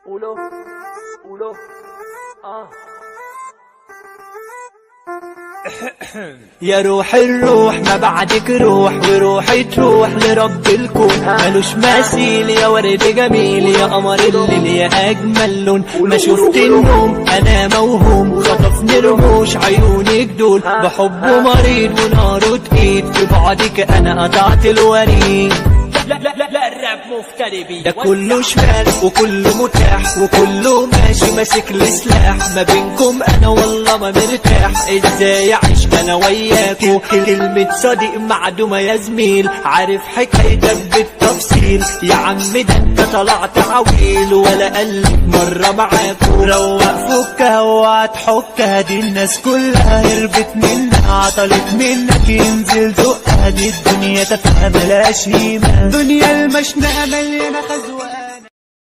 قولوا قولوا يا روح الروح ما بعدك روح، وروحي تروح لرب الكون. ملوش مثيل يا ورد جميل، يا قمر الليل يا اجمل لون. ما شفت النوم انا موهوم، خطفني رموش عيونك دول. بحب مريض وناره تقيد، في بعدك انا قطعت الوريد. لا لا لا لا الراب مفتري بيه، ده كله شمال وكله متاح، وكله ماشي ماسك السلاح. ما بينكم انا والله ما مرتاح، ازاي اعيش انا وياكو؟ كلمة صديق معدومة يا زميل، عارف حكايتك بالتفصيل. يا عم ده انت طلعت عويل، ولا قلب مرة معاكو. روق فكها وهتحكها، دي الناس كلها هربت منها، عطلت منك ينزل دقها. دي الدنيا تفهم ملاش قيمة، دنيا المشنقة مليانة خزوقة.